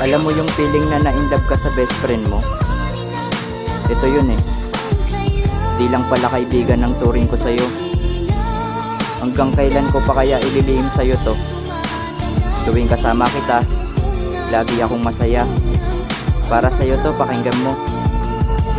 Alam mo yung feeling na na-inlove ka sa best friend mo? Ito yun eh. Di lang pala kaibigan ng turing ko sa'yo. Hanggang kailan ko pa kaya ililihim sa'yo to? Tuwing kasama kita, lagi akong masaya. Para sa'yo to, pakinggan mo.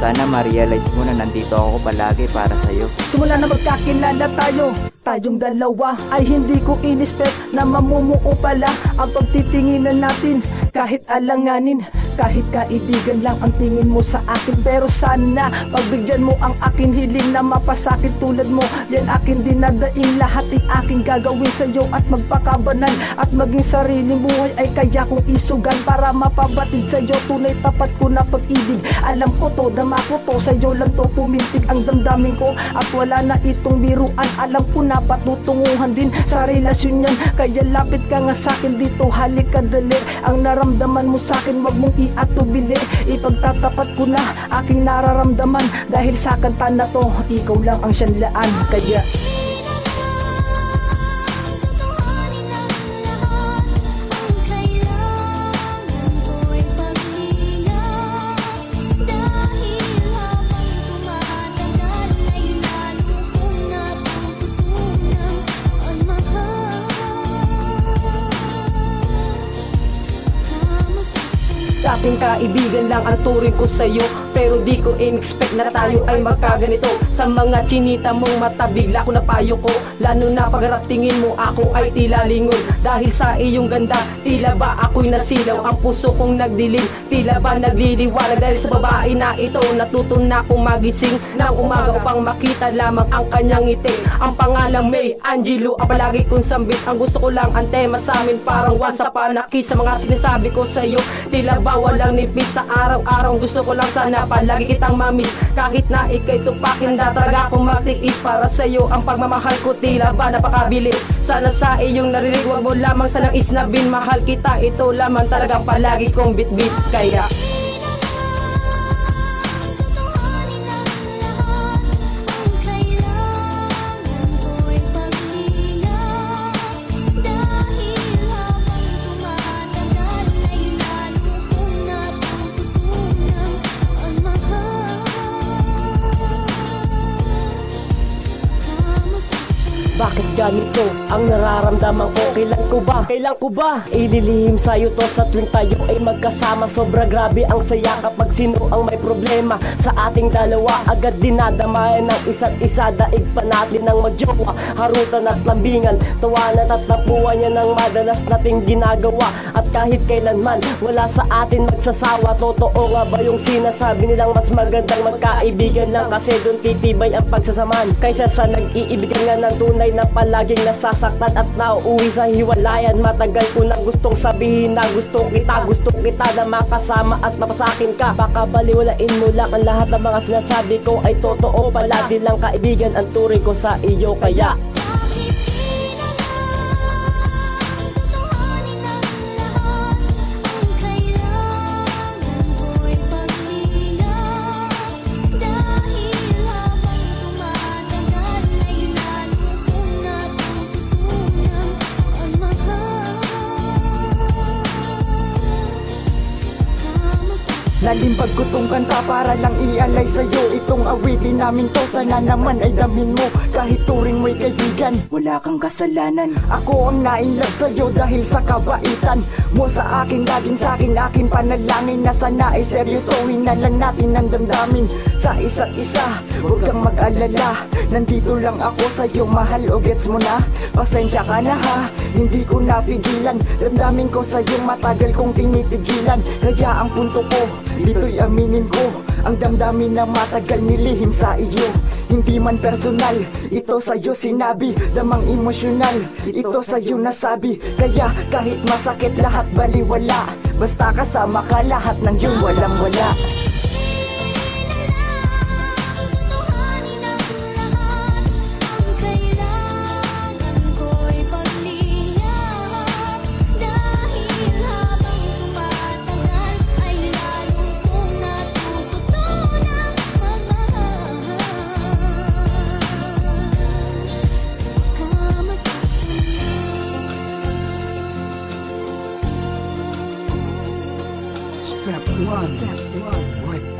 Sana ma-realize mo na nandito ako palagi para sa'yo. Simula na magkakilala tayo, tayong dalawa ay hindi ko in-expect na mamumuo pala ang pagtitinginan natin. Kahit alanganin, kahit kaibigan lang ang tingin mo sa akin. Pero sana pagbigyan mo ang akin hiling na mapasakit tulad mo. Yan akin dinadaing, lahat ay aking gagawin sa'yo at magpakabanan. At maging sariling buhay ay kaya kong isugan para mapabatid sa'yo tunay tapat ko na pag-ibig. Alam ko to, dama ko to, sa'yo lang to pumintig ang damdamin ko. At wala na itong biruan, alam ko na patutunguhan din sa relasyon yan. Kaya lapit ka nga sa'kin dito, halik ka dali. Ang naramdaman mo sa'kin, wag mong iatubili. Ipagtatapat ko na aking nararamdaman. Dahil sa kanta na to, ikaw lang ang siyanlaan. Kaya aking kaibigan lang ang turing ko sa'yo. Pero di ko in-expect na tayo ay magkaganito. Sa mga chinita mong mata, bigla ko napayo ko. Lalo na pagharap tingin mo, ako ay tila lingon. Dahil sa iyong ganda, tila ba ako'y nasilaw. Ang puso kong nagdilim, tila ba nagliliwanag. Dahil sa babae na ito, natuto na akong magising nang umaga upang makita lamang ang kanyang ngiti. Ang pangalang May Angelou, ang palagi kong sambit. Ang gusto ko lang ang tema sa amin, parang once upon a kiss. Sa mga sinasabi ko sa'yo, tila ba walang nipis. Sa araw-araw gusto ko lang sana palagi kitang mamiss. Kahit na ika'y tupakin, talaga akong magtiis. Para sa'yo ang pagmamahal ko tila ba napakabilis. Sana sa iyong narinig, wag mo lamang sanang isnabin. Mahal kita, ito lamang talagang palagi kong bit-bit. Kaya bakit ganito ang nararamdaman ko? Kailan ko ba ililihim sa'yo to sa tuwing tayo ay magkasama? Sobra grabe ang saya kapag sino ang may problema sa ating dalawa. Agad dinadamayan ng isa't isa, daig pa natin ng magjowa. Harutan at lambingan, tawanan at tapuan yan ang madalas nating ginagawa. At kahit kailanman, wala sa atin magsasawa. Totoo nga ba yung sinasabi nilang mas magandang magkaibigan lang? Kasi doon titibay ang pagsasamaan kaysa sa nag-iibigan nga ng tunay na palaging nasasaktan at nauuwi sa hiwalayan. Matagal ko na gustong sabihin na gusto kita na makasama at mapasakin ka. Baka baliwalain mo lang ang lahat ng mga sinasabi ko ay totoo pala. Di lang kaibigan ang turing ko sa iyo. Kaya Nalimbag ko tong kanta para lang i-alay sa'yo. Itong awitin namin to, sana naman ay damin mo. Kahit turing mo'y kaibigan, wala kang kasalanan. Ako ang na-inlove sa'yo dahil sa kabaitan mo sa akin. Laging sa akin, aking panalangin na sana ay seryosohin na lang natin ang damdamin sa isa't isa. Huwag kang mag-alala, nandito lang ako sa'yo, mahal, o gets mo na? Pasensya ka na ha, hindi ko napigilan. Damdamin ko sa'yo, matagal kong tinitigilan. Kaya ang punto ko, dito'y aminin ko ang damdamin na matagal nilihim sa iyo. Hindi man personal, ito sa'yo sinabi. Damang emosyonal, ito sa'yo nasabi. Kaya kahit masakit lahat baliwala, basta kasama ka lahat ng iyong walang wala. One.